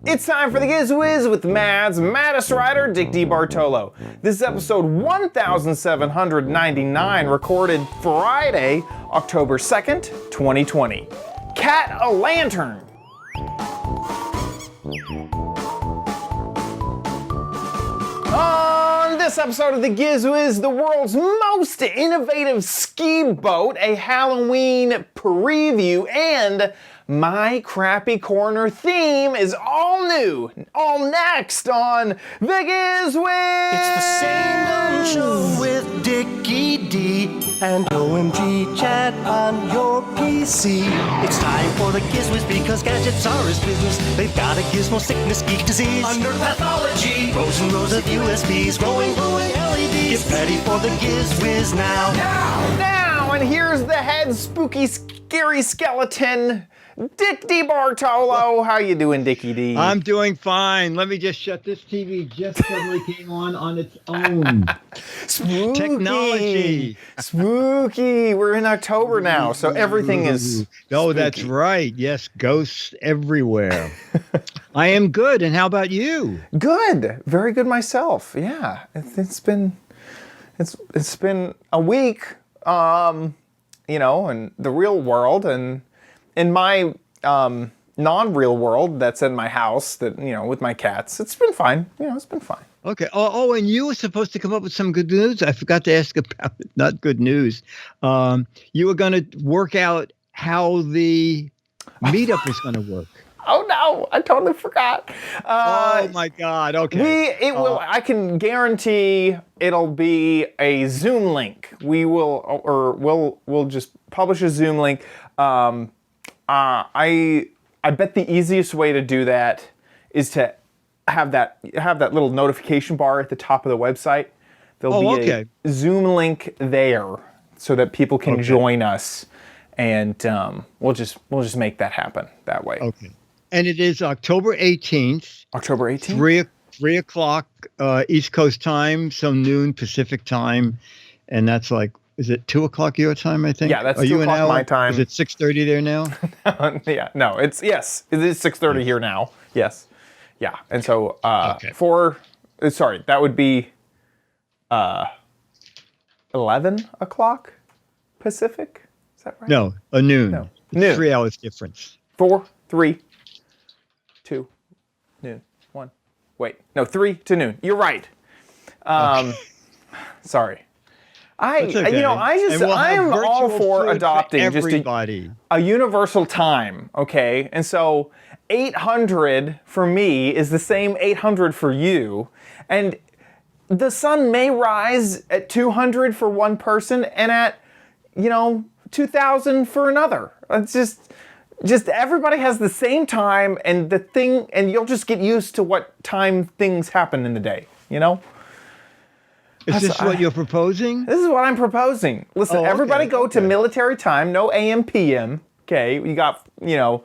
It's time for the Giz Wiz with Mad's maddest writer, Dick DeBartolo. This is episode 1799, recorded Friday, October 2nd, 2020. Cat a Lantern. On this episode of the Giz Wiz, the world's most innovative ski boat, a Halloween preview, and my crappy corner theme is all new, all next on the Giz Wiz. It's the same old show with Dickie D and OMG chat on your PC. It's time for the Giz Wiz because gadgets are his business. They've got a gizmo sickness, geek disease, under pathology, rows and rows of USBs, glowing LEDs. Get ready for the Giz Wiz now. Now, and here's the head spooky, scary skeleton, Dick DeBartolo. How you doing, Dickie D? I'm doing fine. Let me just shut this TV. Just suddenly came on its own. Spooky. Technology. Spooky. We're in October now, so everything is Oh, spooky. that's right. Yes, ghosts everywhere. I am good. And how about you? Good. Very good myself. Yeah. It's been a week, in the real world, and in my non-real world that's in my house, that, with my cats, it's been fine. It's been fine. Okay. Oh, and you were supposed to come up with some good news. I forgot to ask about it. Not good news. You were going to work out how the meetup is going to work. Oh no, I totally forgot. Oh my God. Okay. I can guarantee it'll be a Zoom link. We'll just publish a Zoom link. I bet the easiest way to do that is to have that little notification bar at the top of the website. There'll be a Zoom link there so that people can join us, and we'll just make that happen that way. Okay. And it is October 18th. October 18th? 3 o'clock East Coast time, so noon Pacific time. And that's like, is it 2 o'clock your time, I think? Yeah, that's 2 o'clock my time. Is it 6:30 there now? Yeah, no, it is 6:30 here now. Yes. Yeah. And so that would be 11 o'clock Pacific? Is that right? No, a noon. No. It's Noon. 3 hours difference. 4, 3, 2, noon, 1. Wait, no, 3 to noon. You're right. Sorry. That's okay. I am all for adopting everybody. just a universal time, okay? And so 800 for me is the same 800 for you. And the sun may rise at 200 for one person and at, 2000 for another. It's just everybody has the same time, and you'll just get used to what time things happen in the day, Is this what you're proposing? This is what I'm proposing. Listen, everybody go to military time, no AM, PM. Okay, you got, the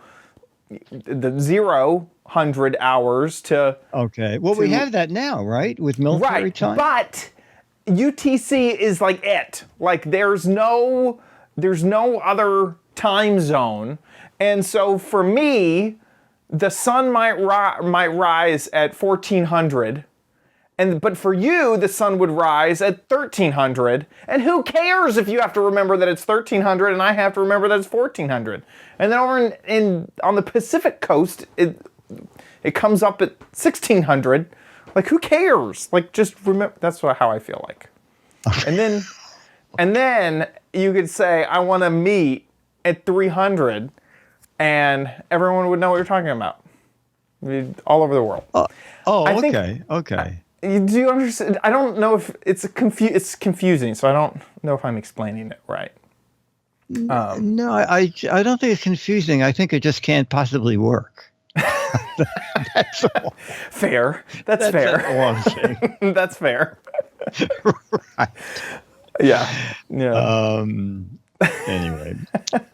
0-100 hours to... Okay. Well, we have that now, right? With military time? But UTC is like it. Like, there's no other time zone. And so for me, the sun might rise at 1400. But for you, the sun would rise at 1300, and who cares if you have to remember that it's 1300 and I have to remember that it's 1400? And then over on the Pacific coast, it comes up at 1600. Like, who cares? Like, just remember. That's how I feel like. And then you could say, I want to meet at 300, and everyone would know what you're talking about. All over the world. Okay. Do you understand? I don't know if it's confusing, so I don't know if I'm explaining it right. No, I don't think it's confusing. I think it just can't possibly work. That's all. Fair. That's fair. all I'm saying. That's fair. Right. Yeah. Anyway,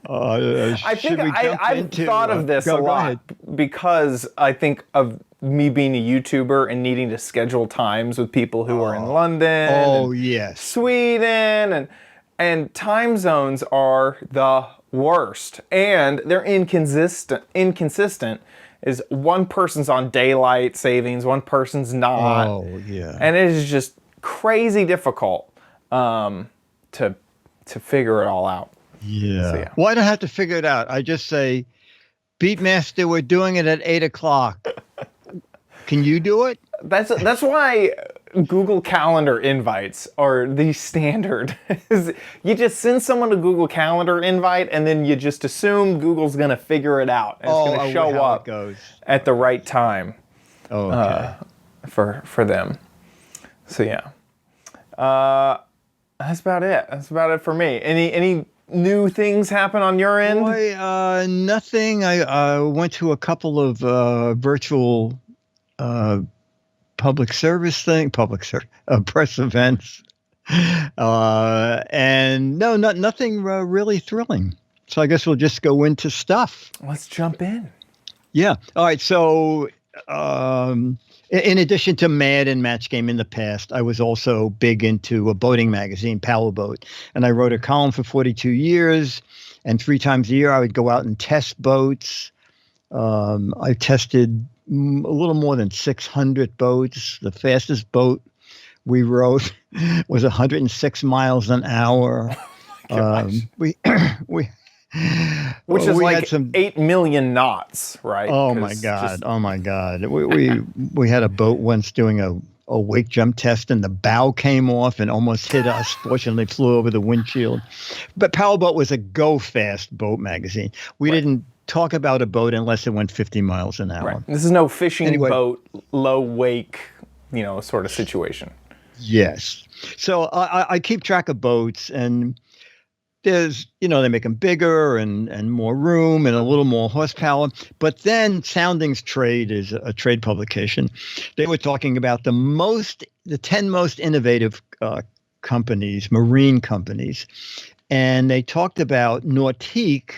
I think I've thought of this a lot because I think of me being a YouTuber and needing to schedule times with people who are in London. Oh, yes. Sweden and time zones are the worst, and they're inconsistent. is one person's on daylight savings, one person's not. Oh, yeah. And it is just crazy difficult to figure it all out. Yeah. So, yeah. Well, I don't have to figure it out. I just say, Beatmaster, we're doing it at 8 o'clock. Can you do it? That's why Google Calendar invites are the standard. You just send someone a Google Calendar invite, and then you just assume Google's going to figure it out. And it's going to show up at the right time. Oh, okay. For them. So yeah, that's about it. That's about it for me. Any new things happen on your end? Boy, nothing. I went to a couple of virtual press events, and nothing really thrilling. So I guess we'll just go into stuff. Let's jump in. Yeah. All right. So, in addition to Mad and Match Game in the past, I was also big into a boating magazine, Power Boat, and I wrote a column for 42 years. And 3 times a year, I would go out and test boats. I tested a little more than 600 boats. The fastest boat we rode was 106 miles an hour. Which is like 8 million knots, right? Oh my God! Oh my God! We had a boat once doing a wake jump test, and the bow came off and almost hit us. Fortunately, flew over the windshield. But Powerboat was a go fast boat magazine. We didn't talk about a boat unless it went 50 miles an hour. Right. This is no fishing boat, low wake, sort of situation. Yes. So I keep track of boats, and there's, they make them bigger and more room and a little more horsepower. But then Soundings Trade is a trade publication. They were talking about the 10 most innovative companies, marine companies. And they talked about Nautique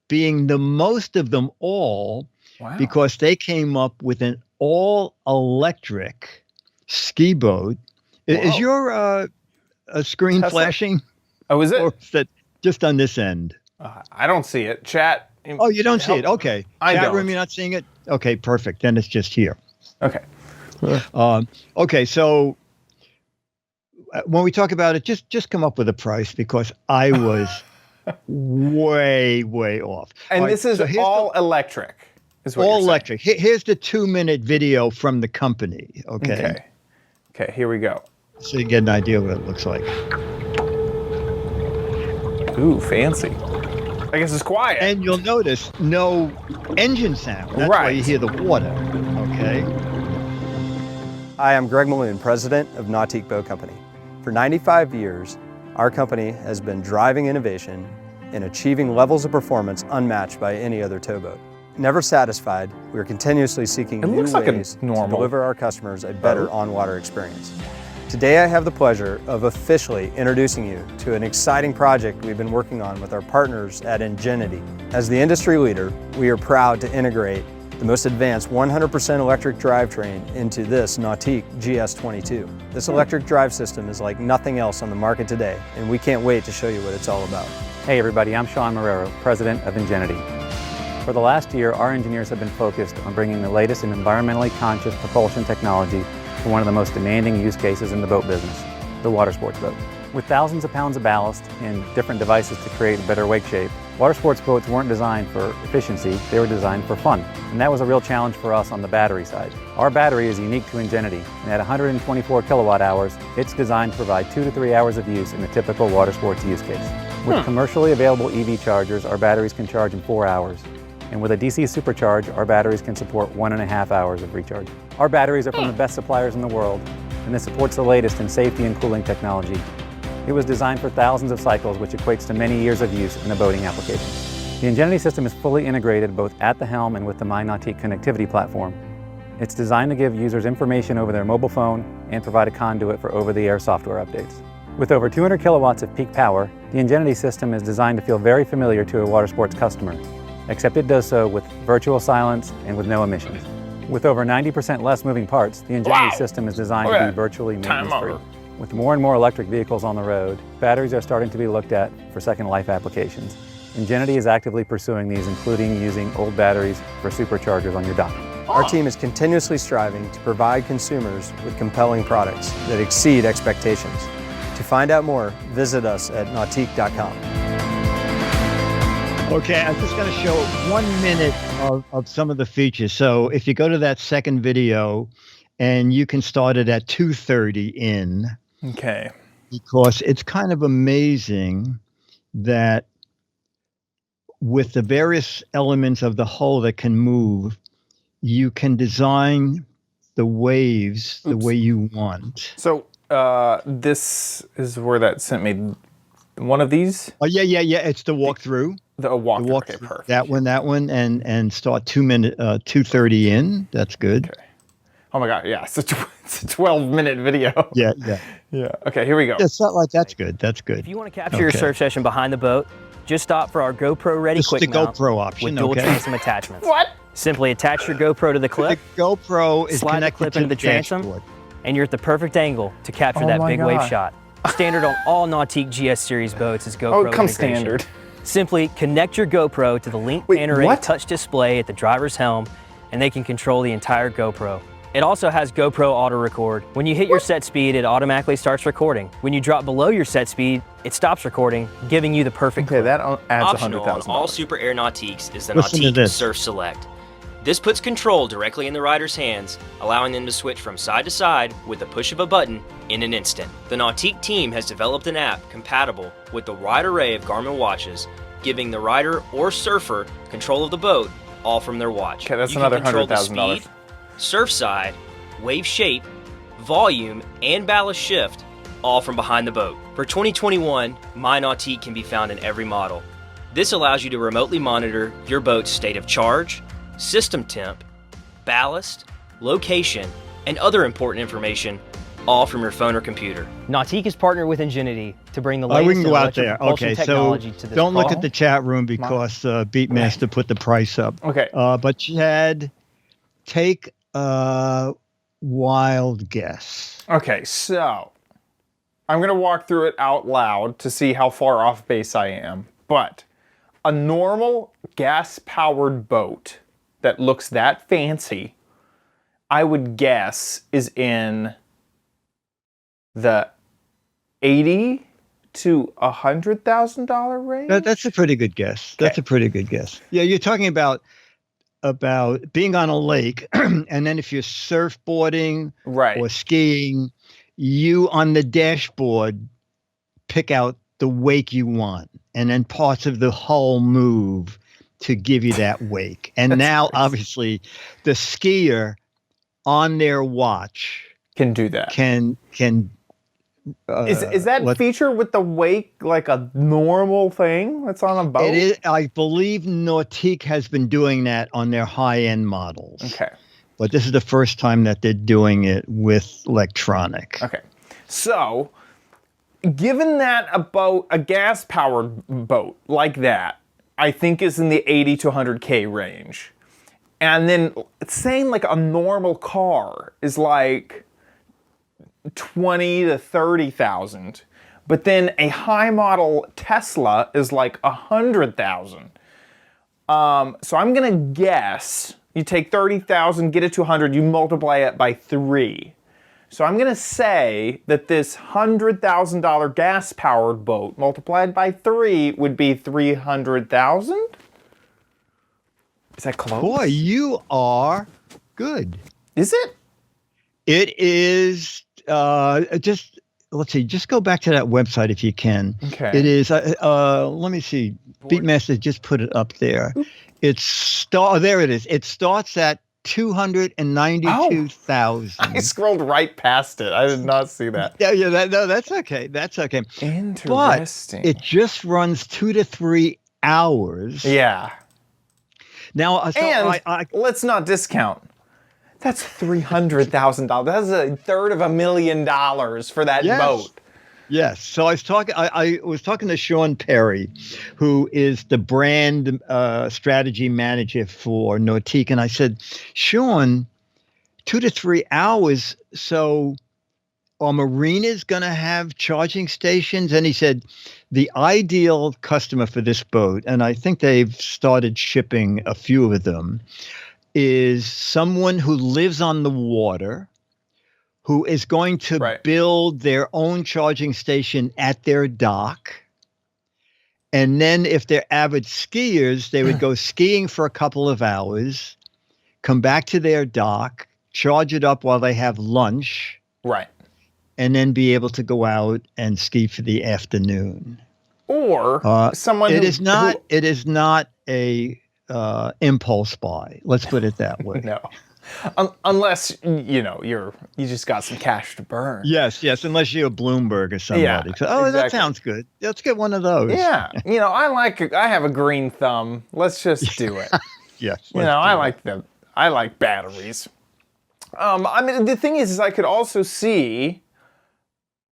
being the most of them all because they came up with an all-electric ski boat. Whoa. Is your screen flashing? Oh, is it? Or is that just on this end? I don't see it. Chat. Oh, you don't see it? Okay. Chat room, you're not seeing it? Okay, perfect. Then it's just here. Okay. Okay, so when we talk about it, just come up with a price because I was way off. And this is all electric. Is what all you're electric. Here's the 2-minute video from the company. Okay, here we go. So you get an idea of what it looks like. Ooh, fancy. I guess it's quiet. And you'll notice no engine sound. That's why you hear the water. Okay. Hi, I'm Greg Maloon, president of Nautique Boat Company. For 95 years, our company has been driving innovation and achieving levels of performance unmatched by any other towboat. Never satisfied, we are continuously seeking new ways to deliver our customers a better on-water experience. Today I have the pleasure of officially introducing you to an exciting project we've been working on with our partners at Ingenuity. As the industry leader, we are proud to integrate the most advanced 100% electric drivetrain into this Nautique GS22. This electric drive system is like nothing else on the market today, and we can't wait to show you what it's all about. Hey everybody, I'm Sean Marrero, president of Ingenuity. For the last year, our engineers have been focused on bringing the latest in environmentally conscious propulsion technology for one of the most demanding use cases in the boat business, the water sports boat. With thousands of pounds of ballast and different devices to create a better wake shape, water sports boats weren't designed for efficiency, they were designed for fun. And that was a real challenge for us on the battery side. Our battery is unique to Ingenuity, and at 124 kilowatt hours, it's designed to provide 2 to 3 hours of use in a typical water sports use case. With commercially available EV chargers, our batteries can charge in 4 hours. And with a DC supercharge, our batteries can support 1.5 hours of recharge. Our batteries are from the best suppliers in the world, and this supports the latest in safety and cooling technology. It was designed for thousands of cycles, which equates to many years of use in a boating application. The Ingenuity system is fully integrated both at the helm and with the MyNautique connectivity platform. It's designed to give users information over their mobile phone and provide a conduit for over-the-air software updates. With over 200 kilowatts of peak power, the Ingenuity system is designed to feel very familiar to a water sports customer, except it does so with virtual silence and with no emissions. With over 90% less moving parts, the Ingenuity system is designed to be virtually maintenance-free. With more and more electric vehicles on the road, batteries are starting to be looked at for second life applications. Ingenuity is actively pursuing these, including using old batteries for superchargers on your dock. Our team is continuously striving to provide consumers with compelling products that exceed expectations. To find out more, visit us at nautique.com. Okay, I'm just going to show 1 minute of some of the features. So if you go to that second video, and you can start it at 2:30 in. Okay. Because it's kind of amazing that with the various elements of the hull that can move, you can design the waves the way you want. So this is where that sent me one of these. Oh yeah. It's the walkthrough. The walkthrough. walk Okay, perfect. That one, and start 2:30 in. That's good. Okay. Oh my God, yeah, it's a 12-minute video. Yeah. Yeah. Okay, here we go. It's not like that's good. That's good. If you want to capture your surf session behind the boat, just stop for our GoPro Ready This is Quick the Mount GoPro option, with dual okay. transom attachments. What? Simply attach your GoPro to the The clip, GoPro is slide the connected clip to into the transom, dashboard. and you're at the perfect angle to capture Oh that my big wave God. shot. Standard on all Nautique GS series boats is GoPro Oh, it comes integration. standard. Simply connect your GoPro to the Link Wait, panoramic what? touch display at the driver's helm, and they can control the entire GoPro. It also has GoPro auto record. When you hit your set speed, it automatically starts recording. When you drop below your set speed, it stops recording, giving you the perfect Okay, clip. that adds Optional on all $100,000. Super Air Nautiques is the Listen to Nautique this. Surf Select. This puts control directly in the rider's hands, allowing them to switch from side to side with the push of a button in an instant. The Nautique team has developed an app compatible with the wide array of Garmin watches, giving the rider or surfer control of the boat, all from their watch. Okay, that's You another can control the $100,000. speed, surf side, wave shape, volume, and ballast shift, all from behind the boat. For 2021, My Nautique can be found in every model. This allows you to remotely monitor your boat's state of charge, system temp, ballast, location, and other important information, all from your phone or computer. Nautique is partnered with Ingenuity to bring the Oh, latest we can in go out electric there. propulsion Okay, so technology to this don't look boat. at the chat room because Beatmaster put the price up. Okay. But Chad, take a wild guess. Okay, so I'm going to walk through it out loud to see how far off base I am. But a normal gas-powered boat that looks that fancy, I would guess, is in the $80,000 to $100,000 range. That's a pretty good guess. That's a pretty good guess. Yeah, you're talking about being on a lake, and then if you're surfboarding Right. or skiing, you on the dashboard pick out the wake you want, and then parts of the hull move to give you that wake. And now, obviously, the skier on their watch Can do that. can Is that feature with the wake like a normal thing that's on a boat? It is. I believe Nautique has been doing that on their high-end models. Okay. But this is the first time that they're doing it with electronic. Okay. So, given that a gas-powered boat like that, I think is in the 80 to 100K range. And then it's saying like a normal car is like 20 to 30,000. But then a high model Tesla is like 100,000. So I'm gonna guess you take 30,000, get it to 100, you multiply it by 3. So I'm gonna say that this $100,000 gas-powered boat multiplied by 3 would be 300,000. Is that close? Boy, you are good. Is it? It is just, let's see, just go back to that website if you can. Okay. It is, let me see, Beatmaster just put it up there. There it is. It starts at 292,000. I scrolled right past it. I did not see that. Yeah, no, that's okay. That's okay. Interesting. But it just runs 2 to 3 hours. Yeah. Now, so And I let's not discount. That's $300,000. That's $250,000 for that Yes. boat. yes. So I was talking to Sean Perry, who is the brand strategy manager for Nautique, and I said, Sean, 2 to 3 hours. So are marinas going to have charging stations? And he said, the ideal customer for this boat, and I think they've started shipping a few of them, is someone who lives on the water, who is going to build their own charging station at their dock. And then if they're avid skiers, they would go skiing for a couple of hours, come back to their dock, charge it up while they have lunch. Right. And then be able to go out and ski for the afternoon. Or someone it is not a impulse buy. Let's put it that way. No. Unless, you just got some cash to burn. Yes, unless you're Bloomberg or somebody. Yeah, So, exactly. That sounds good. Let's get one of those. Yeah. I have a green thumb. Let's just do it. Yes. I like batteries. The thing is I could also see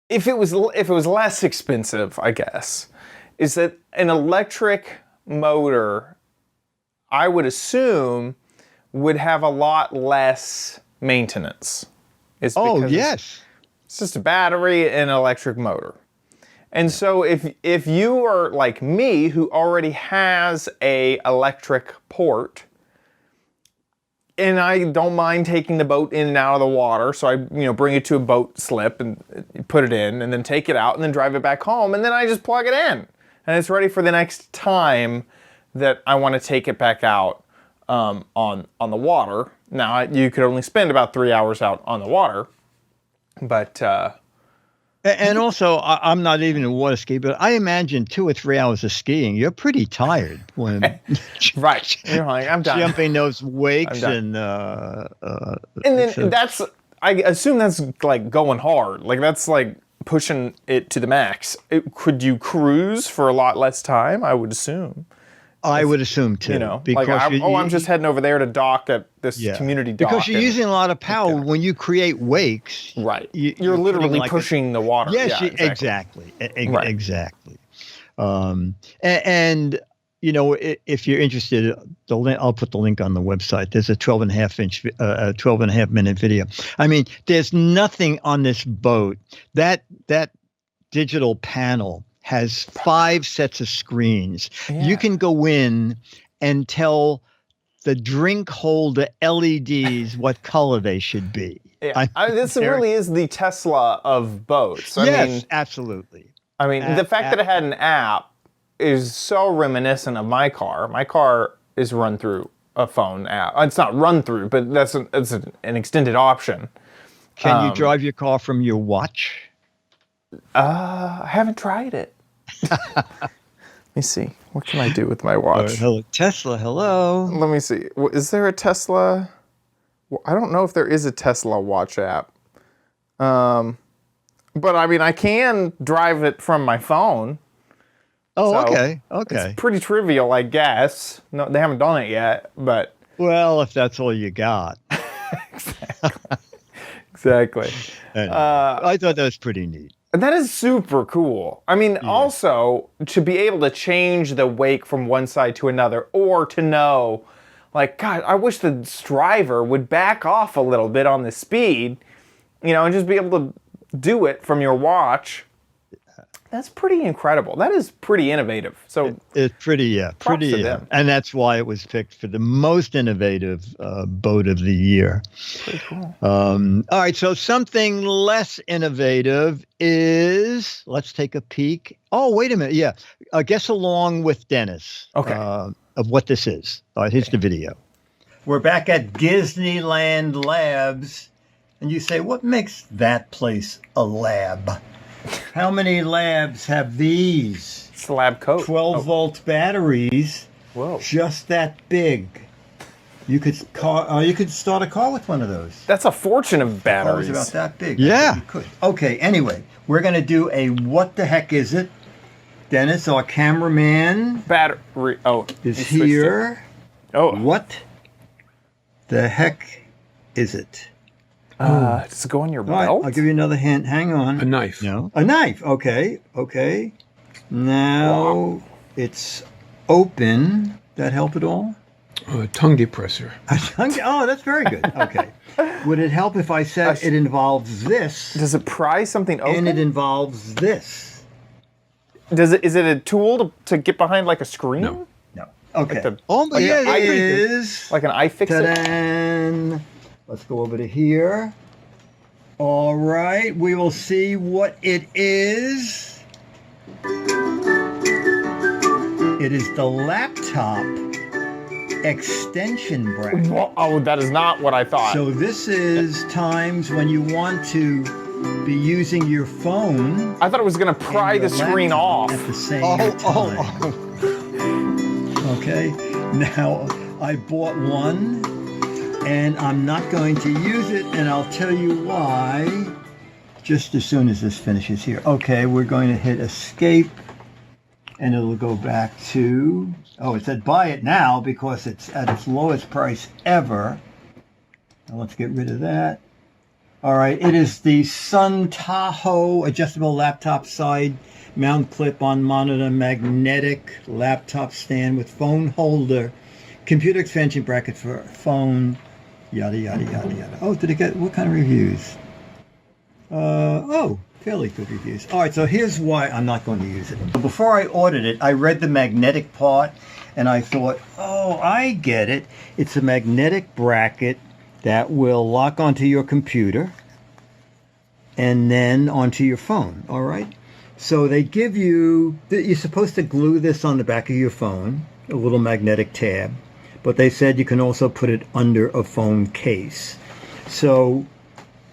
if it was less expensive, I guess, is that an electric motor, I would assume, would have a lot less maintenance. It's just a battery and an electric motor. And so if you are like me, who already has a electric port, and I don't mind taking the boat in and out of the water, so I bring it to a boat slip and put it in, and then take it out and then drive it back home, and then I just plug it in, and it's ready for the next time that I want to take it back out on the water. Now you could only spend about 3 hours out on the water, but and also I'm not even a water ski, but I imagine 2 or 3 hours of skiing, you're pretty tired when right. You're like, I'm done. Jumping those wakes and then I assume that's like going hard. Like that's like pushing it to the max. Could you cruise for a lot less time? I would assume. I would assume too. Because I'm just heading over there to dock at this community dock. Because you're using a lot of power when you create wakes. Right. You're literally pushing the water. Yes, exactly. Exactly. And if you're interested, I'll put the link on the website. There's a 12.5 minute video. I mean, there's nothing on this boat. That digital panel has 5 sets of screens. Yeah. You can go in and tell the drink holder LEDs what color they should be. Yeah. This really is the Tesla of boats. I mean, absolutely. I mean, the fact that it had an app is so reminiscent of my car. My car is run through a phone app. It's not run through, but it's an extended option. Can you drive your car from your watch? I haven't tried it. Let me see. What can I do with my watch? Hello, Tesla. Hello. Let me see. Is there a Tesla? I don't know if there is a Tesla watch app. But I mean, I can drive it from my phone. Oh, so okay. It's pretty trivial, I guess. No, they haven't done it yet, but. Well, if that's all you got. Exactly. Anyway, I thought that was pretty neat. That is super cool. I mean, also, to be able to change the wake from one side to another, or to know, like, God, I wish the driver would back off a little bit on the speed, and just be able to do it from your watch. That's pretty incredible. That is pretty innovative. So it's pretty, and that's why it was picked for the most innovative boat of the year. Pretty cool. All right, so something less innovative is, let's take a peek. Oh, wait a minute. Yeah, guess along with Dennis. Okay. Of what this is. All right, here's the video. We're back at Disneyland Labs, and you say, what makes that place a lab? How many labs have these? It's a lab coat. 12-volt batteries. Whoa. Just that big. You could start a car with one of those. That's a fortune of batteries. Cars about that big. Yeah. You could. Okay, anyway, we're going to do a what the heck is it? Dennis, our cameraman, battery. Is here. Oh. What the heck is it? Does it go on your belt? Right, I'll give you another hint. Hang on. A knife. No. A knife. Okay. Now it's open. That help at all? A tongue depressor. Oh, that's very good. Okay. Would it help if I said it involves this Does it pry something open? and it involves this? Is it a tool to get behind like a screen? No. No. Okay. the- Oh, yeah, an eye- it is. Like an iFixit? Ta-da! Let's go over to here. All right, we will see what it is. It is the laptop extension bracket. Oh, that is not what I thought. So this is times when you want to be using your phone. I thought it was going to pry and the your screen laptop off. at the same time. Okay, now I bought one and I'm not going to use it, and I'll tell you why just as soon as this finishes here. Okay, we're going to hit escape and it'll go back to, oh, it said buy it now because it's at its lowest price ever. Now let's get rid of that. All right, it is the Sun Tahoe adjustable laptop side mount clip-on monitor magnetic laptop stand with phone holder, computer expansion bracket for phone, yada, yada, yada, yada. Oh, did it get, what kind of reviews? Oh, fairly good reviews. All right, so here's why I'm not going to use it. Before I ordered it, I read the magnetic part, and I thought, oh, I get it. It's a magnetic bracket that will lock onto your computer and then onto your phone, all right? So they give you, you're supposed to glue this on the back of your phone, a little magnetic tab, but they said you can also put it under a phone case. So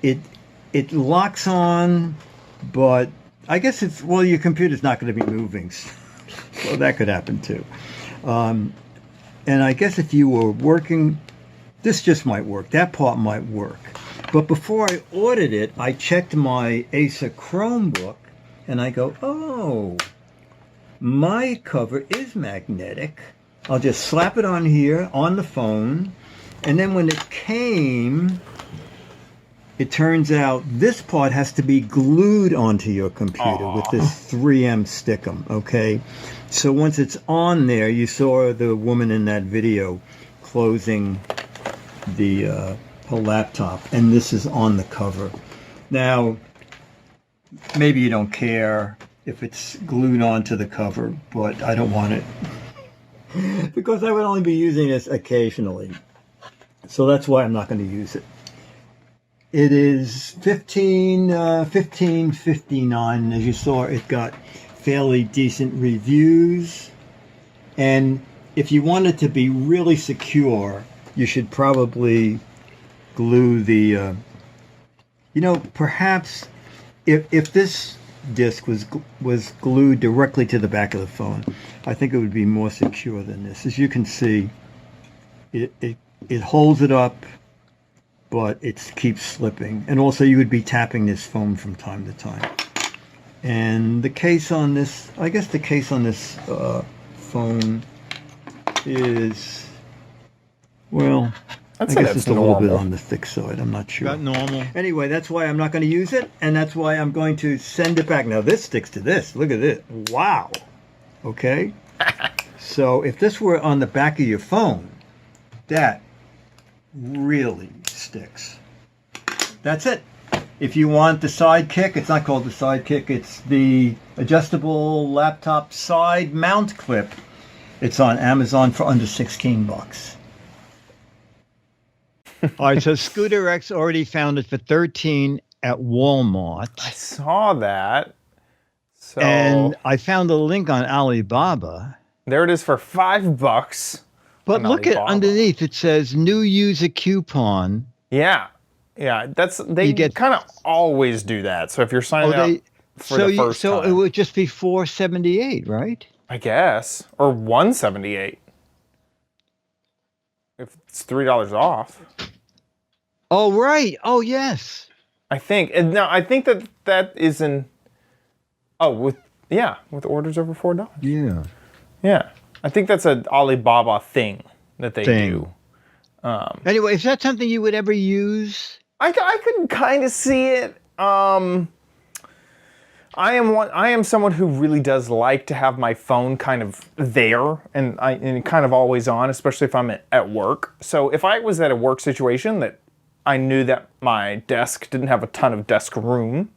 it locks on, but I guess it's, well, your computer's not going to be moving, so that could happen too. And I guess if you were working, this just might work. That part might work. But before I ordered it, I checked my Acer Chromebook, and I go, oh, my cover is magnetic. I'll just slap it on here, on the phone, and then when it came, it turns out this part has to be glued onto your computer with this 3M stickum, okay? So once it's on there, you saw the woman in that video closing the her laptop, and this is on the cover. Now, maybe you don't care if it's glued onto the cover, but I don't want it because I would only be using this occasionally. So that's why I'm not going to use it. It is $15.59, and as you saw, it got fairly decent reviews. And if you want it to be really secure, you should probably glue the, perhaps if this disc was glued directly to the back of the phone, I think it would be more secure than this. As you can see, it holds it up, but it keeps slipping. And also you would be tapping this phone from time to time. And the case on this, I guess the case on this phone is, well, I guess it's a little bit on the thick side. I'm not sure. About normal. Anyway, that's why I'm not going to use it, and that's why I'm going to send it back. Now, this sticks to this. Look at it. Wow. Okay? So if this were on the back of your phone, that really sticks. That's it. If you want the Sidekick, it's not called the Sidekick, it's the adjustable laptop side mount clip. It's on Amazon for under 16 bucks. All right, so Scooter X already found it for 13 at Walmart. I saw that. So And I found a link on Alibaba. there it is for $5. But on look at Alibaba. underneath, it says new user coupon. Yeah. They get- kind of always do that. So if you're signing up for the first so time, it would just be $4.78, right? I guess, or $178 if it's $3 off. Oh, right. Oh, yes. I think. And now I think that is in. Oh, with orders over $4. Yeah. Yeah, I think that's an Alibaba thing that they do. Anyway, is that something you would ever use? I could kind of see it. I I am someone who really does like to have my phone kind of there and kind of always on, especially if I'm at work. So if I was at a work situation that I knew that my desk didn't have a ton of desk room,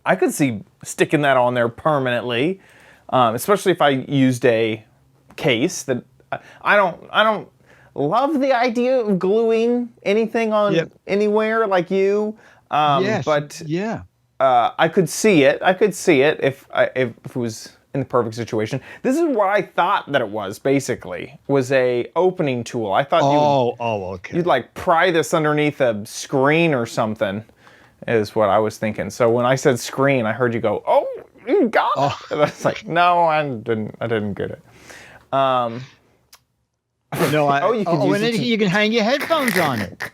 I could see sticking that on there permanently, especially if I used a case that I don't love the idea of gluing anything on anywhere like you. Yes, but yeah. I could see it. I could see it if it was in the perfect situation. This is what I thought that it was, basically, was a opening tool. I thought okay. you'd like pry this underneath a screen or something, is what I was thinking. So when I said screen, I heard you go, "Oh, you got it." And I was like, "No, I didn't get it." No, you can hang your headphones on it.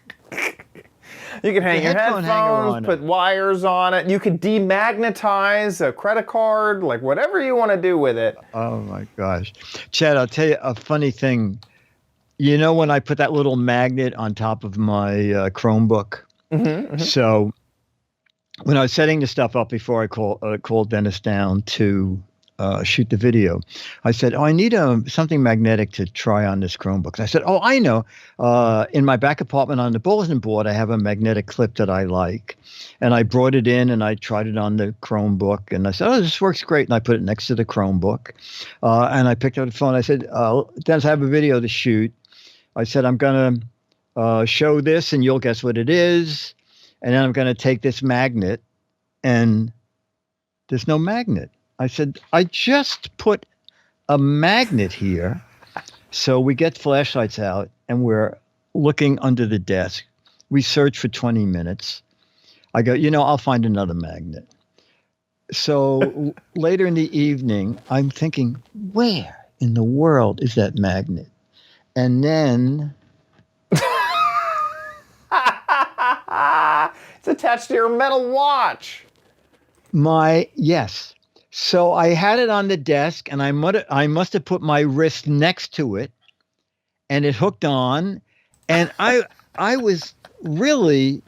You can hang your headphone hanger headphones, on put wires on it. You could demagnetize a credit card, like whatever you want to do with it. Oh my gosh. Chad, I'll tell you a funny thing. You know when I put that little magnet on top of my Chromebook? So when I was setting the stuff up before I called Dennis down to shoot the video, I said, I need something magnetic to try on this Chromebook. And I said, I know. In my back apartment on the bulletin board, I have a magnetic clip that I like. And I brought it in and I tried it on the Chromebook. And I said, this works great. And I put it next to the Chromebook. And I picked up the phone. I said, Dennis, I have a video to shoot. I said, I'm going to show this and you'll guess what it is. And then I'm going to take this magnet and there's no magnet. I said, I just put a magnet here. So we get flashlights out and we're looking under the desk. We search for 20 minutes. I go, I'll find another magnet. So later in the evening, I'm thinking, where in the world is that magnet? And then... It's attached to your metal watch. Yes. So I had it on the desk, and I must have put my wrist next to it, and it hooked on, and I was really...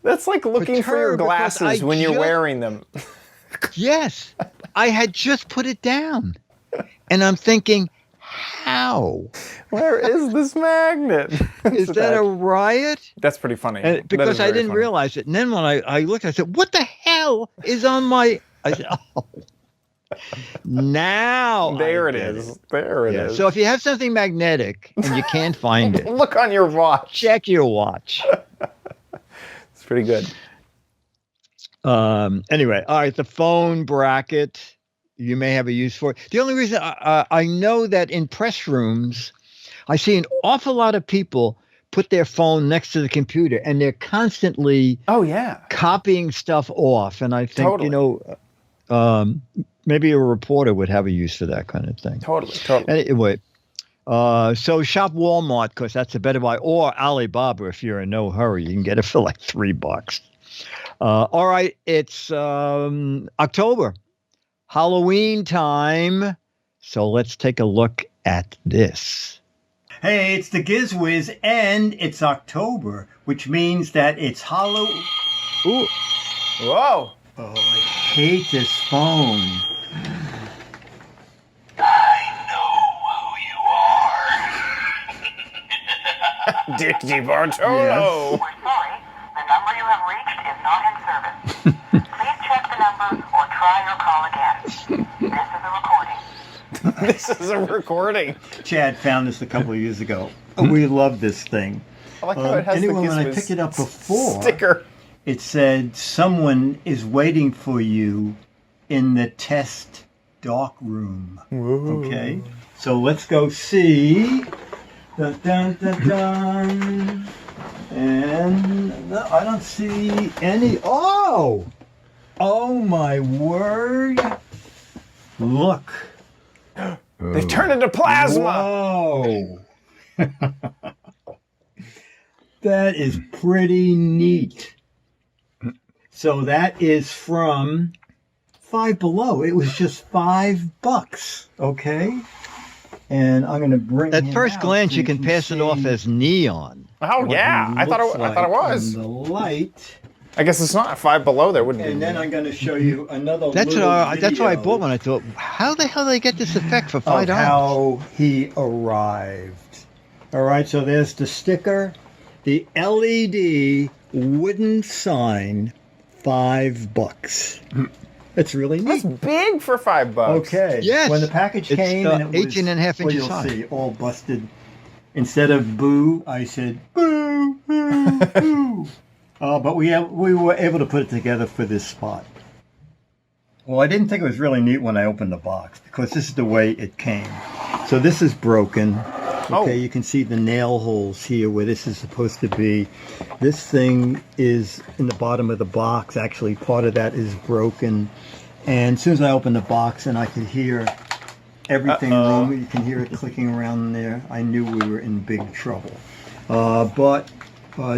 That's like looking for your glasses when you're wearing them. Yes. I had just put it down, and I'm thinking, how? Where is this magnet? Is that a riot? That's pretty funny. Because I didn't realize it. And then when I looked, I said, what the hell is on my... I said, now there it is. There it is. So if you have something magnetic and you can't find it, look on your watch. Check your watch. It's pretty good. Anyway, all right. The phone bracket, you may have a use for it. The only reason I know that in press rooms, I see an awful lot of people put their phone next to the computer and they're constantly copying stuff off. And I think, maybe a reporter would have a use for that kind of thing. Totally. Anyway, so shop Walmart because that's a better buy, or Alibaba if you're in no hurry. You can get it for like $3. All right, it's October, Halloween time. So let's take a look at this. Hey, it's the Giz Wiz, and it's October, which means that it's Halloween. Ooh. Whoa. Oh, I hate this phone. Dickie Bartolo. We're sorry, the number you have reached is not in service. Please check the number or try your call again. This is a recording. This is a recording. Chad found this a couple of years ago. We love this thing. I like how it has anyway, the when I picked it up before, sticker. It said someone is waiting for you in the test dark room. Whoa. Okay, so let's go see. Dun, dun, dun, dun. And no, I don't see any. Oh my word! Look, They've turned into plasma. Whoa. That is pretty neat. So that is from Five Below. It was just $5. Okay. And I'm going to bring at first glance, you can pass it off as neon. Oh yeah, I thought it was. The light. I guess it's not Five Below. There wouldn't And be. then I'm going to show you another That's little that's what I video bought when I thought, how the hell did they get this effect for of $5? how he arrived. All right, so there's the sticker, the LED wooden sign, $5. It's really That's neat. big for $5. Okay. Yes. When the package It's, came and it was 18 and a half inches you'll high. see, all busted. Instead of boo, I said boo, boo, boo. But we were able to put it together for this spot. Well, I didn't think it was really neat when I opened the box because this is the way it came. So this is broken. Okay, you can see the nail holes here where this is supposed to be. This thing is in the bottom of the box. Actually, part of that is broken. And as soon as I opened the box and I could hear everything wrong, you can hear it clicking around there, I knew we were in big trouble. But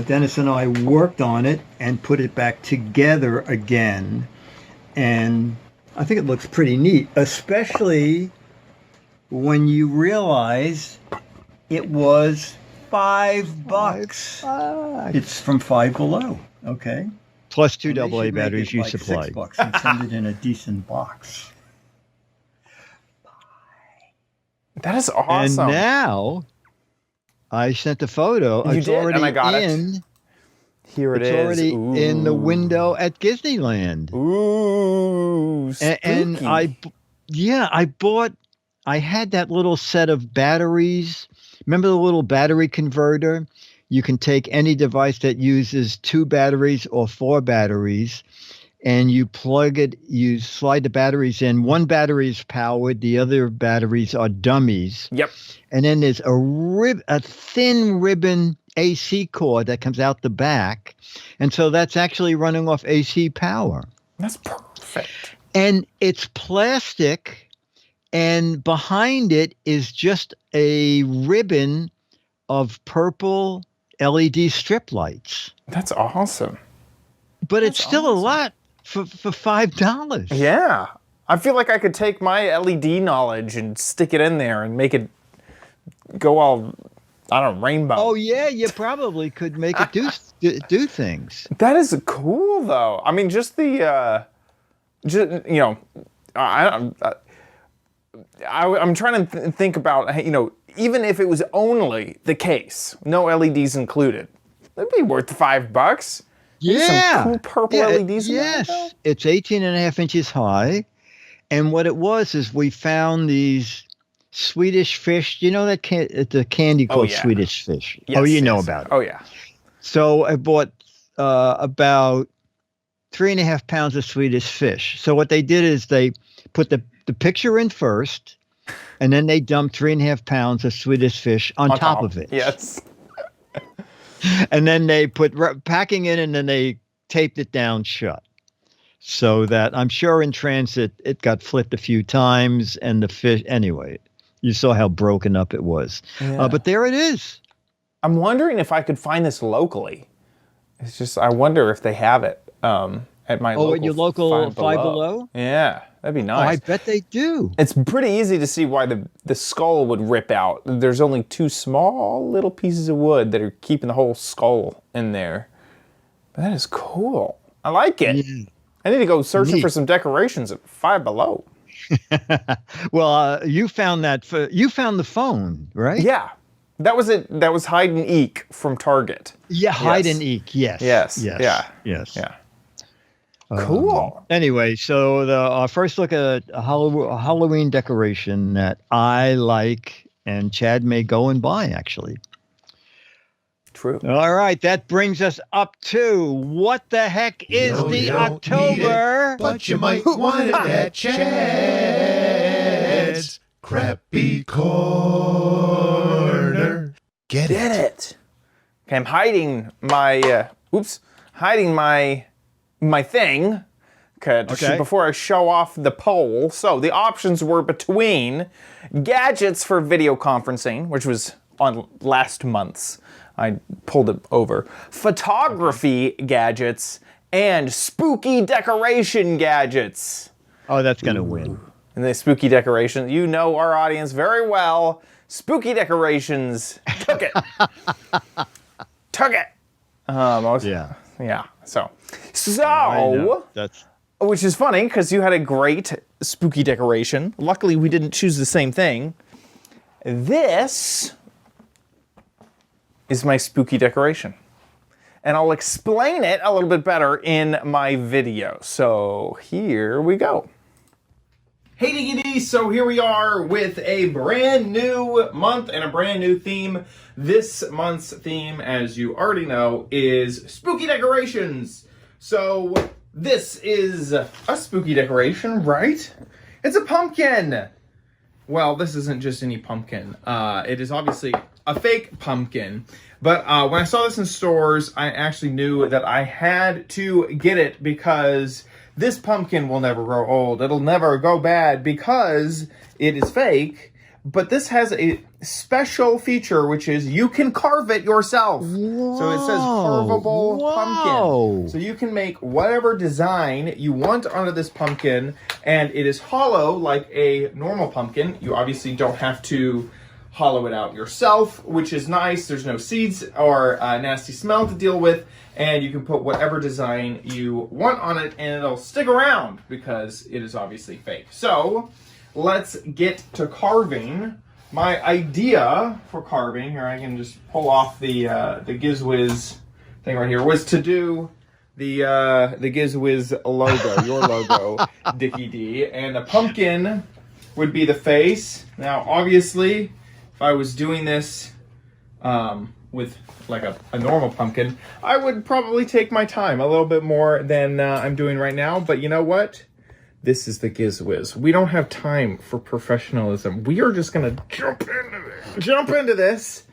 Dennis and I worked on it and put it back together again. And I think it looks pretty neat, especially when you realize it was $5. It's from Five Below, okay? Plus 2 And they AA should make batteries it you like supplied. $6 and send it in a decent box. That is awesome. And now I sent the photo. You It's did, and already I got it. in. Here it It's is. already in the window at Disneyland. Ooh, spooky. And I had that little set of batteries. Remember the little battery converter? You can take any device that uses 2 batteries or 4 batteries, and you plug it, you slide the batteries in. One battery is powered, the other batteries are dummies. Yep. And then there's a thin ribbon AC cord that comes out the back. And so that's actually running off AC power. That's perfect. And it's plastic, and behind it is just a ribbon of purple LED strip lights. That's awesome. But it's still a lot for $5. Yeah. I feel like I could take my LED knowledge and stick it in there and make it go all, I don't know, rainbow. Oh yeah, you probably could make it do things. That is cool, though. I mean, just the, I'm trying to think about, even if it was only the case, no LEDs included, that'd be worth $5. Maybe Yeah. some cool purple LEDs in there, Yes. though? It's 18 and a half inches high. And what it was is we found these Swedish fish. You know that the candy called yeah. Swedish fish? Yes, Oh, you know yes. about it. Oh, yeah. So I bought about 3.5 pounds of Swedish fish. So what they did is they put the picture in first, and then they dumped 3.5 pounds of Swedish fish on top of it. Yes. And then they put packing in, and then they taped it down shut. So that I'm sure in transit it got flipped a few times, and the fish, anyway, you saw how broken up it was. Yeah. But there it is. I'm wondering if I could find this locally. It's just, I wonder if they have it at my local. At your local Five Below? Yeah, that'd be Oh, nice. I bet they do. It's pretty easy to see why the skull would rip out. There's only 2 small little pieces of wood that are keeping the whole skull in there. But that is cool. I like it. Yeah. I need to go searching Neat. for some decorations at Five Below. Well, you found the phone, right? Yeah, that was it. That was hide and eek from Target. Yeah, hide Yes. and eek. Yes. Yes. Yes. Yeah. Yes. Yeah. Cool. Anyway, so our first look at a Halloween decoration that I like, and Chad may go and buy, actually. True. All right, that brings us up to what the heck is the October? But you might want it at Chad's Crappy Corner. Get it? Okay, I'm hiding my my thing. Okay. Before I show off the poll. So the options were between gadgets for video conferencing, which was on last month's. I pulled it over. Photography gadgets and spooky decoration gadgets. Oh, that's going to win. And the spooky decorations, you know our audience very well. Spooky decorations took it. Took it. Yeah. Yeah. So I know. So, That's which is funny because you had a great spooky decoration. Luckily, we didn't choose the same thing. This is my spooky decoration. And I'll explain it a little bit better in my video. So here we go. Hey Diggity, so here we are with a brand new month and a brand new theme. This month's theme, as you already know, is spooky decorations. So this is a spooky decoration, right? It's a pumpkin. Well, this isn't just any pumpkin. It is obviously a fake pumpkin. But when I saw this in stores, I actually knew that I had to get it because this pumpkin will never grow old. It'll never go bad because it is fake. But this has a special feature, which is you can carve it yourself. Whoa. So it says carvable Whoa. pumpkin. So you can make whatever design you want onto this pumpkin, and it is hollow like a normal pumpkin. You obviously don't have to hollow it out yourself, which is nice. There's no seeds or nasty smell to deal with, and you can put whatever design you want on it, and it'll stick around because it is obviously fake. So let's get to carving. My idea for carving, here I can just pull off the Giz Wiz thing right here, was to do the Giz Wiz logo, your logo, Dickie D, and the pumpkin would be the face. Now, obviously, if I was doing this with like a normal pumpkin, I would probably take my time a little bit more than I'm doing right now. But you know what? This is the Giz Wiz. We don't have time for professionalism. We are just gonna jump into this.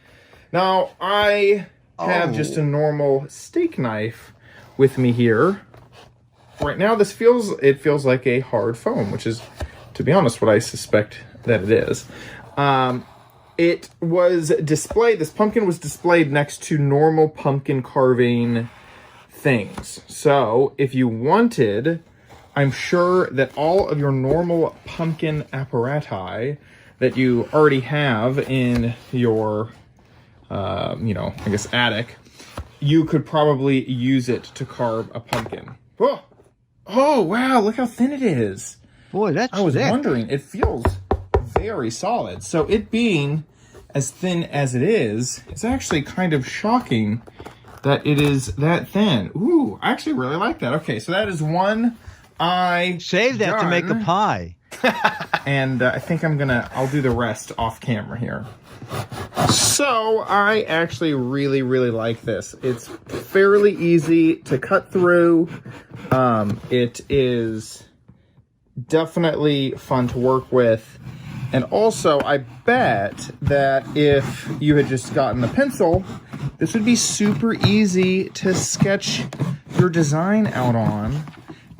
Now, I have just a normal steak knife with me here. Right now, it feels like a hard foam, which is, to be honest, what I suspect that it is. It was displayed, this pumpkin was displayed next to normal pumpkin carving things. So if you wanted, I'm sure that all of your normal pumpkin apparati that you already have in your, I guess attic, you could probably use it to carve a pumpkin. Oh wow, look how thin it is. Boy, that's I was thick. wondering, it feels very solid. So it being as thin as it is, it's actually kind of shocking that it is that thin. Ooh, I actually really like that. Okay, so that is one eye Save that to make a done. pie. And I think I'll do the rest off camera here. So I actually really, really like this. It's fairly easy to cut through. It is definitely fun to work with. And also, I bet that if you had just gotten a pencil, this would be super easy to sketch your design out on,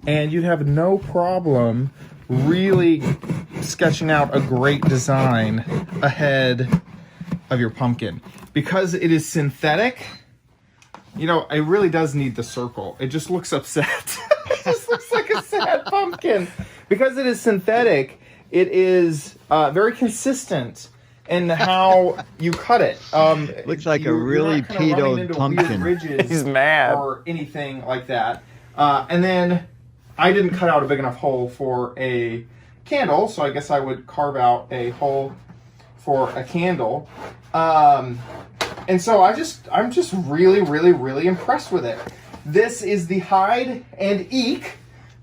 and you'd have no problem really sketching out a great design ahead of your pumpkin. Because it is synthetic, it really does need the circle. It just looks upset. It just looks like a sad pumpkin. Because it is synthetic, it is very consistent in how you cut it. Looks like a you're really not kinda running pedoed into pumpkin. weird ridges He's mad. or anything like that. And then I didn't cut out a big enough hole for a candle, so I guess I would carve out a hole for a candle. And so I'm just really, really, really impressed with it. This is the Hide and Eek,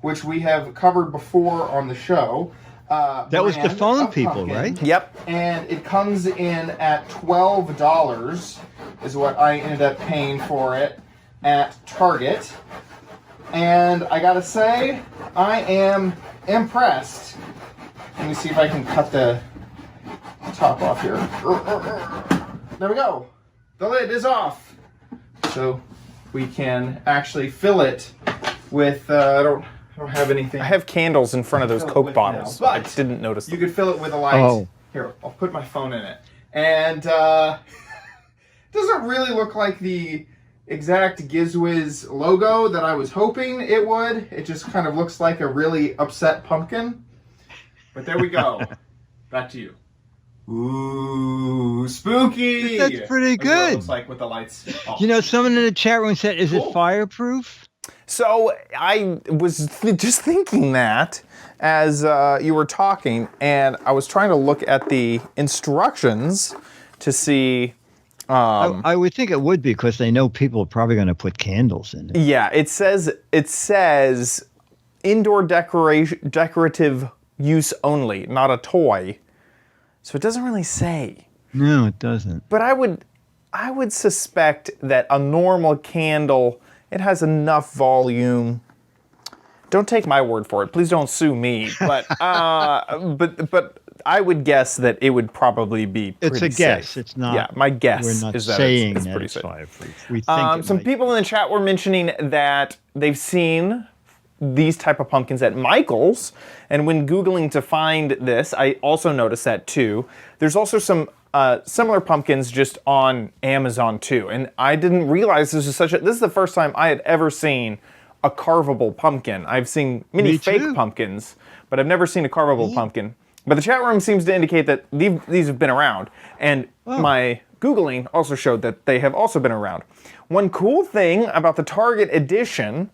which we have covered before on the show. That was the brand phone of people, pumpkin. right? Yep. And it comes in at $12 is what I ended up paying for it at Target. And I gotta say, I am impressed. Let me see if I can cut the top off here. There we go. The lid is off. So we can actually fill it with, I don't have anything. I have candles in front of those Coke bottles. I didn't notice them. You could fill it with a light. Oh. Here, I'll put my phone in it. And doesn't really look like the exact Giz Wiz logo that I was hoping it would. It just kind of looks like a really upset pumpkin. But there we go. Back to you. Ooh, spooky! That's pretty Look at what it good. looks like with the lights off. Someone in the chat room said, is Cool. it fireproof? So I was just thinking that as you were talking, and I was trying to look at the instructions to see. I would think it would be because they know people are probably going to put candles in it. Yeah, it says indoor decorative use only, not a toy. So it doesn't really say. No, it doesn't. But I would suspect that a normal candle, it has enough volume. Don't take my word for it. Please don't sue me. But but I would guess that it would probably be pretty It's a guess. safe. It's not. Yeah, my guess We're not is that saying it's that pretty it's safe. fireproof. We think Some people in the chat were mentioning that they've seen these type of pumpkins at Michael's, and when Googling to find this, I also noticed that too. There's also some similar pumpkins just on Amazon too, and I didn't realize this is the first time I had ever seen a carvable pumpkin. I've seen many fake pumpkins, but I've never seen a carvable pumpkin. But the chat room seems to indicate that these have been around, and my Googling also showed that they have also been around. One cool thing about the Target edition,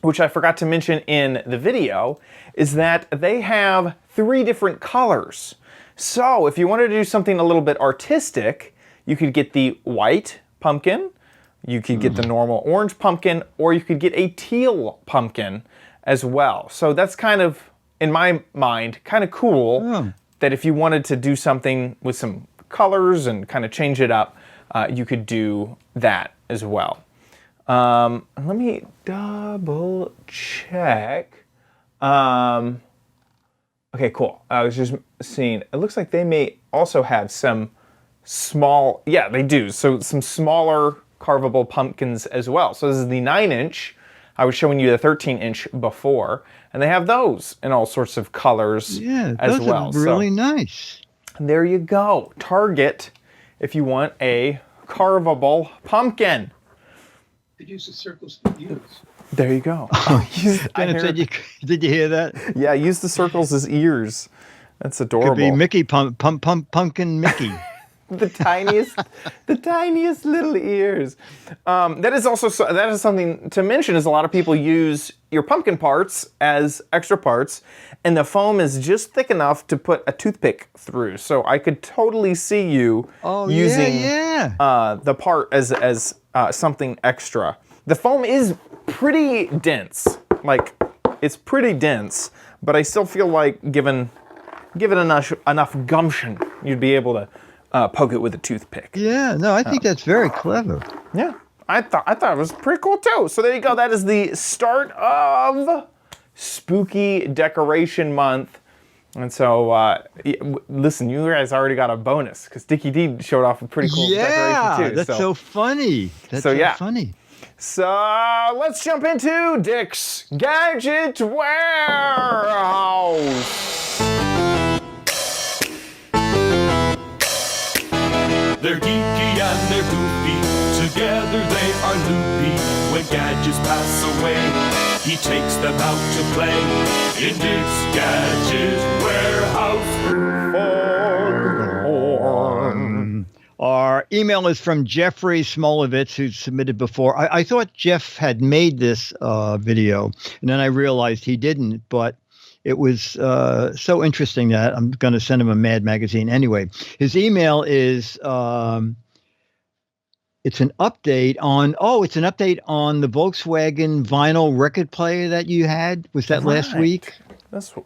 which I forgot to mention in the video, is that they have 3 different colors. So if you wanted to do something a little bit artistic, you could get the white pumpkin, you could get the normal orange pumpkin, or you could get a teal pumpkin as well. So that's kind of, in my mind, kind of cool that if you wanted to do something with some colors and kind of change it up, you could do that as well. Let me double check. Okay, cool. I was just seeing, it looks like they may also have some small, yeah, they do. So some smaller carvable pumpkins as well. So this is the 9-inch. I was showing you the 13-inch before, and they have those in all sorts of colors as well. Are really nice. There you go. Target if you want a carvable pumpkin. Use the circles as ears. There you go. Did you hear that? Yeah, use the circles as ears. That's adorable. Could be Mickey Pumpkin Mickey. the tiniest little ears. That is something to mention. Is a lot of people use your pumpkin parts as extra parts, and the foam is just thick enough to put a toothpick through. So I could totally see you using the part as something extra. The foam is pretty dense. Like, it's pretty dense, but I still feel like given enough gumption, you'd be able to poke it with a toothpick. Yeah, no, I think that's very clever. Yeah, I thought it was pretty cool too. So there you go. That is the start of Spooky Decoration Month. And so, listen, you guys already got a bonus because Dickie D showed off a pretty cool decoration too. That's so funny. That's so funny. So let's jump into Dick's Gadget Warehouse. They're geeky and they're goofy, together they are loopy. When gadgets pass away, he takes them out to play in Dick's Gadget Warehouse. Our email is from Jeffrey Smolovitz, who submitted before. I thought Jeff had made this video, and then I realized he didn't, but it was so interesting that I'm going to send him a Mad magazine anyway. His email is it's an update on the Volkswagen vinyl record player that you had. Was that last week?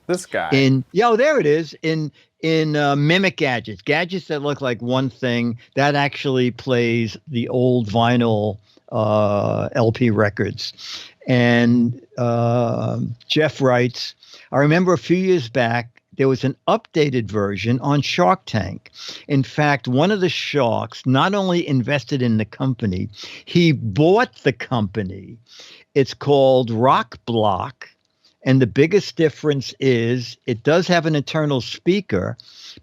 This guy. There it is. In Mimic gadgets that look like one thing, that actually plays the old vinyl LP records. And Jeff writes, I remember a few years back, there was an updated version on Shark Tank. In fact, one of the sharks not only invested in the company, he bought the company. It's called Rock Block. And the biggest difference is it does have an internal speaker,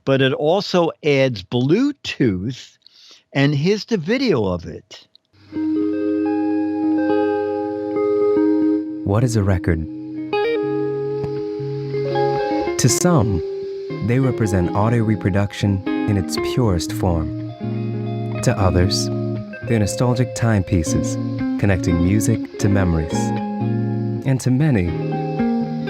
but it also adds Bluetooth. And here's the video of it. What is a record? To some, they represent audio reproduction in its purest form. To others, they're nostalgic timepieces connecting music to memories. And to many,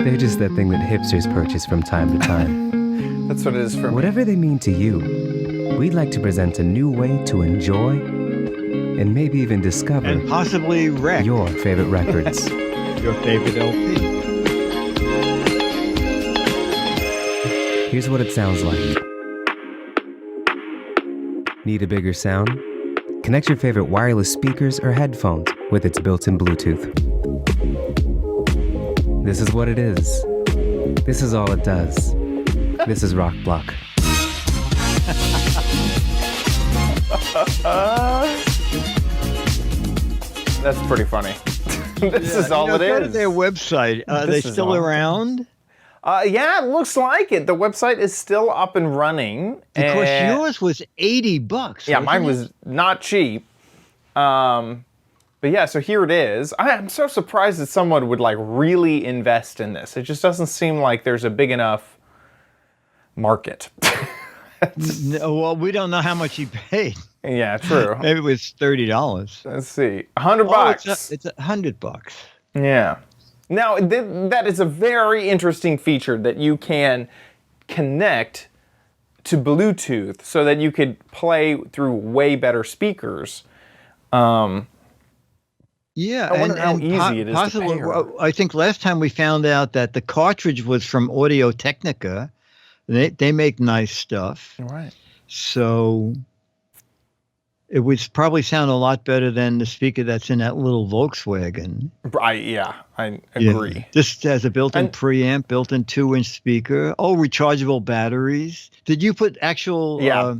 they're just that thing that hipsters purchase from time to time. That's what it is for me. Whatever they mean to you, we'd like to present a new way to enjoy and maybe even discover And possibly wreck your favorite records. your favorite LP. Here's what it sounds like. Need a bigger sound? Connect your favorite wireless speakers or headphones with its built-in Bluetooth. This is what it is. This is all it does. This is Rock Block. That's pretty funny. This is all it Go to is. their website. Are they This is still all it is. around? Yeah, it looks like it. The website is still up and running. Because and- yours was $80. Yeah, wasn't mine it? was not cheap. But yeah, so here it is. I'm so surprised that someone would like really invest in this. It just doesn't seem like there's a big enough market. No, well, we don't know how much he paid. Yeah, true. Maybe it was $30. Let's see. $100. It's $100. Yeah. Now, that is a very interesting feature that you can connect to Bluetooth so that you could play through way better speakers. Yeah, I wonder how easy it is to possibly, pair. well, I think last time we found out that the cartridge was from Audio Technica. They make nice stuff. Right. So it would probably sound a lot better than the speaker that's in that little Volkswagen. I agree. Yeah. This has a built-in And- preamp, built-in 2-inch speaker. Oh, rechargeable batteries. Did you put actual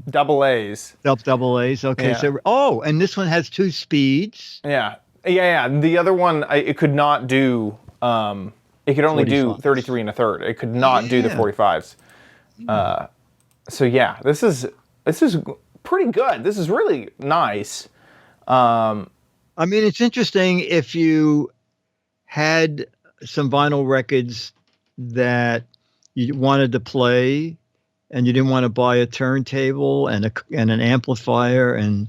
double A's? Double A's. Okay. Yeah. So and this one has 2 speeds. Yeah. The other one, it could not do. It could only do 45s. 33 and a third. It could not do the Yeah. 45s. So yeah, this is pretty good. This is really nice. I mean, it's interesting if you had some vinyl records that you wanted to play and you didn't want to buy a turntable and an amplifier, and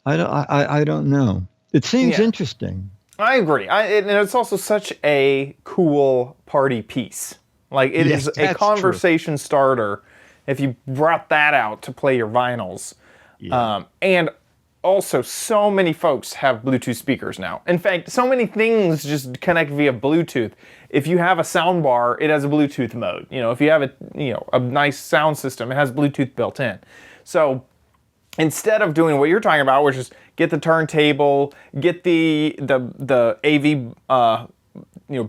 I don't know. It seems Yeah. interesting. I agree. And it's also such a cool party piece. Like it Yes, is a that's conversation starter if you brought that out to play your vinyls. Yeah. And also, so many folks have Bluetooth speakers now. In fact, so many things just connect via Bluetooth. If you have a sound bar, it has a Bluetooth mode. If you have a nice sound system, it has Bluetooth built in. So instead of doing what you're talking about, which is get the turntable, get the AV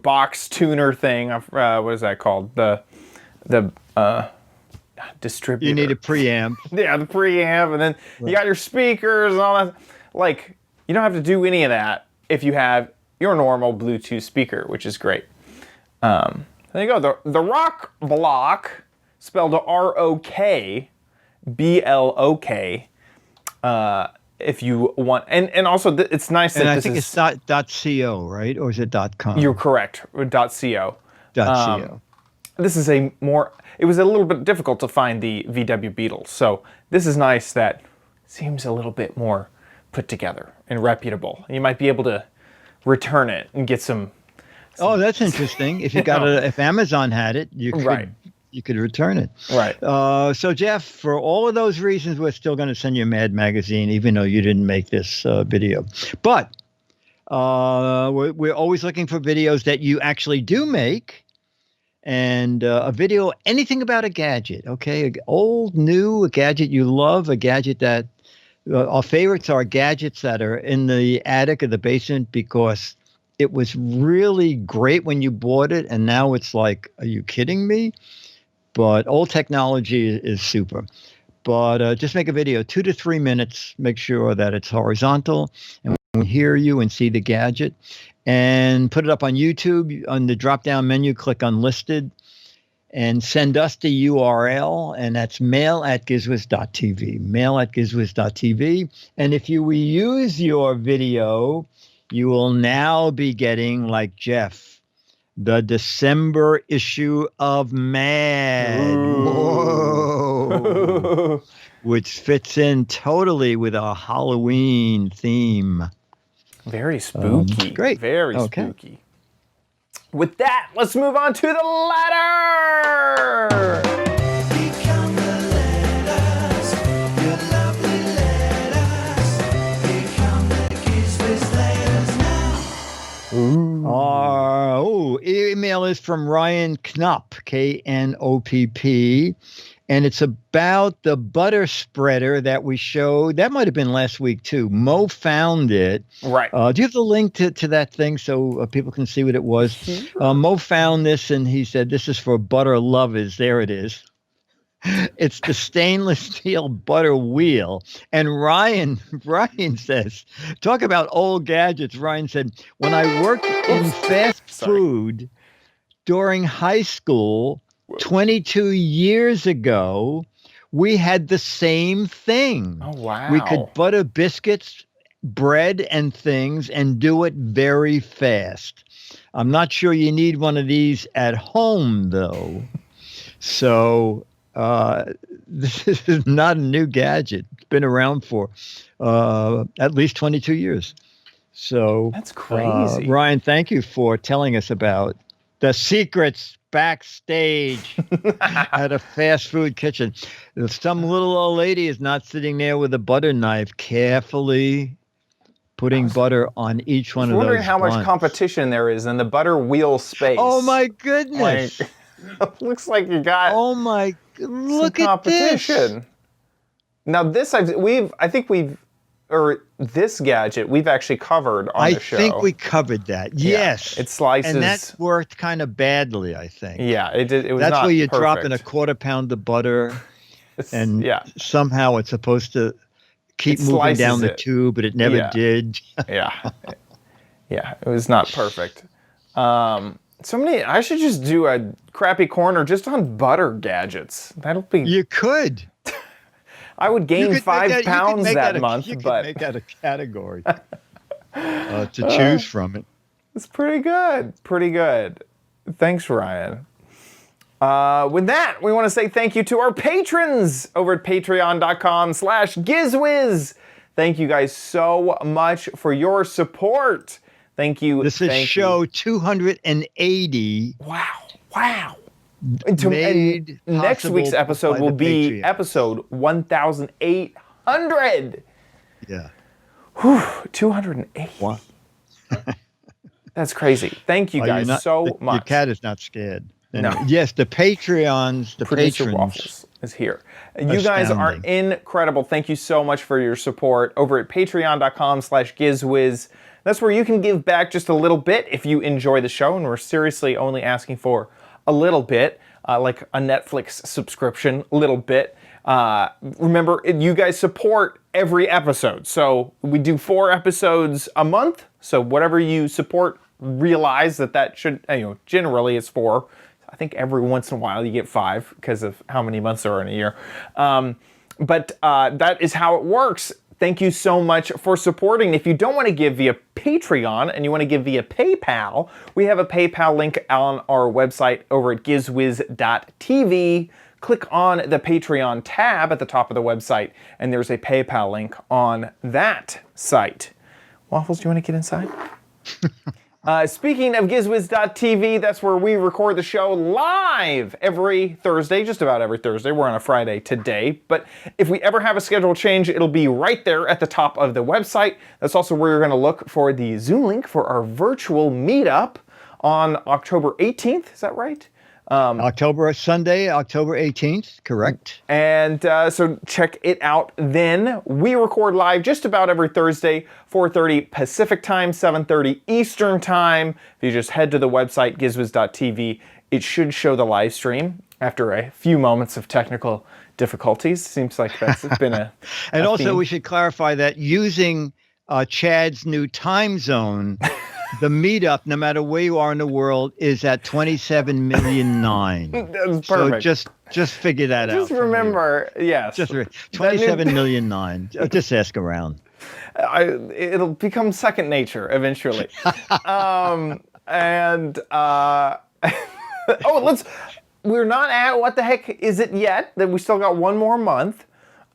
box tuner thing. What is that called? The distributor. You need a preamp. Yeah, the preamp, and then you got your speakers and all that. Like, you don't have to do any of that if you have your normal Bluetooth speaker, which is great. There you go. The Rock Block, spelled R-O-K, B-L-O-K. If you want, and also it's nice And that I this think is. it's .co, right? Or is it .com? You're correct. .co. .co. This is it was a little bit difficult to find the VW Beetle, so this is nice that seems a little bit more put together and reputable. You might be able to return it and get some. Oh, that's interesting. If you got if Amazon had it, you could Right. you could return it. Right. So Jeff, for all of those reasons, we're still going to send you a Mad Magazine, even though you didn't make this video. But we're always looking for videos that you actually do make. And a video, anything about a gadget, okay? Old, new, a gadget you love, a gadget that our favorites are gadgets that are in the attic or the basement because it was really great when you bought it, and now it's like, are you kidding me? But old technology is super. But just make a video, 2 to 3 minutes. Make sure that it's horizontal, and we hear you and see the gadget. And put it up on YouTube. On the drop-down menu, click Unlisted, and send us the URL, and that's mail@gizwiz.tv, mail@gizwiz.tv. And if you reuse your video, you will now be getting, like Jeff, the December issue of Mad. Whoa. Which fits in totally with our Halloween theme. Very spooky. Great. Very Okay. spooky. With that, let's move on to the letter. Become the letters, your lovely letters. Become the Giz Wiz letters now. Our email is from Ryan Knopp, Knopp, and it's about the butter spreader that we showed. That might have been last week too. Mo found it. Right. Do you have the link to that thing so people can see what it was? Mo found this and he said, this is for butter lovers. There it is. It's the stainless steel butter wheel. And Ryan says, talk about old gadgets. Ryan said, when I worked in fast food during high school, 22 years ago, we had the same thing. Oh, wow. We could butter biscuits, bread, and things and do it very fast. I'm not sure you need one of these at home, though. So this is not a new gadget. It's been around for at least 22 years. So that's crazy. Ryan, thank you for telling us about the secrets backstage at a fast food kitchen. Some little old lady is not sitting there with a butter knife, carefully putting butter on each one of those. Wondering how much buns. competition there is in the butter wheel space. Oh my goodness! Looks like you got. Oh my! Look at this. Now this this gadget we've actually covered on the show. I think we covered that. Yes, it slices, and that worked kind of badly. I think. Yeah, it did. It was That's not where you perfect. drop in a quarter pound of butter, and somehow it's supposed to keep moving down the tube, but it never did. Yeah, it was not perfect. I should just do a crappy corner just on butter gadgets. That'll be. You could. I would gain 5 pounds that month, you but could make that a category to choose from it. It's pretty good. Pretty good. Thanks, Ryan. With that, we want to say thank you to our patrons over at patreon.com/GizWiz. Thank you guys so much for your support. Thank you. This is show 280. Wow. And next week's episode will be episode 1800. Yeah. 280. Wow. That's crazy. Thank you guys so much. Your cat is not scared. No. Yes, the Patreons, the Producer patrons. Waffles is here. You guys are incredible. Thank you so much for your support over at patreon.com/GizWiz. That's where you can give back just a little bit if you enjoy the show, and we're seriously only asking for a little bit, like a Netflix subscription, a little bit. Remember, you guys support every episode. So we do 4 episodes a month. So whatever you support, realize that should, generally it's 4. I think every once in a while you get 5 because of how many months there are in a year. But that is how it works. Thank you so much for supporting. If you don't want to give via Patreon and you want to give via PayPal, we have a PayPal link on our website over at gizwiz.tv. Click on the Patreon tab at the top of the website, and there's a PayPal link on that site. Waffles, do you want to get inside? Speaking of gizwiz.tv, that's where we record the show live every Thursday, just about every Thursday. We're on a Friday today, but if we ever have a schedule change, it'll be right there at the top of the website. That's also where you're going to look for the Zoom link for our virtual meetup on October 18th. Is that right? Sunday, October 18th, correct. And so check it out then. We record live just about every Thursday, 4:30 Pacific time, 7:30 Eastern time. If you just head to the website, gizwiz.tv, it should show the live stream after a few moments of technical difficulties. Seems like that's been a And also theme. we should clarify that using Chad's new time zone, the meetup, no matter where you are in the world, is at 27,000,009. That's so perfect. just figure that out. Just remember, yes. Just 27,009,009. Just ask around. It'll become second nature eventually. We're not at what the heck is it yet? That we still got one more month.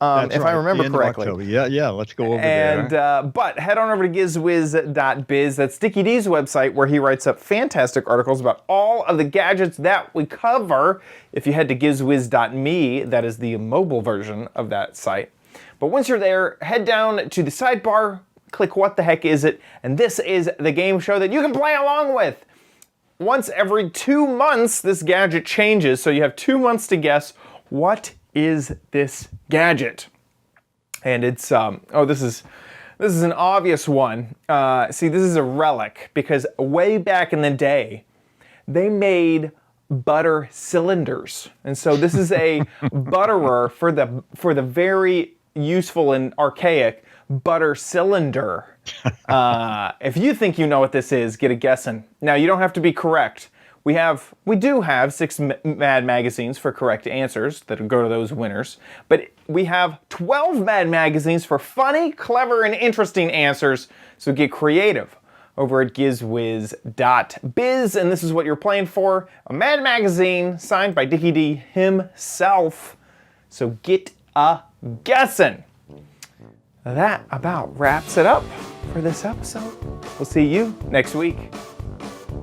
That's if right, I remember the end of correctly. October. Yeah, let's go over And there. but head on over to gizwiz.biz. That's Dickie D's website, where he writes up fantastic articles about all of the gadgets that we cover. If you head to gizwiz.me, that is the mobile version of that site. But once you're there, head down to the sidebar, click What the Heck Is It? And this is the game show that you can play along with. Once every 2 months, this gadget changes, so you have 2 months to guess what is this gadget. And it's this is an obvious one. See, this is a relic because way back in the day, they made butter cylinders, and so this is a butterer for the very useful and archaic butter cylinder. If you think you know what this is, get a guessing. Now, you don't have to be correct. We do have 6 Mad magazines for correct answers that go to those winners, but we have 12 Mad magazines for funny, clever, and interesting answers, so get creative over at gizwiz.biz, and this is what you're playing for, a Mad magazine signed by Dickie D himself, so get a guessing. That about wraps it up for this episode. We'll see you next week.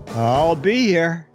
I'll be here.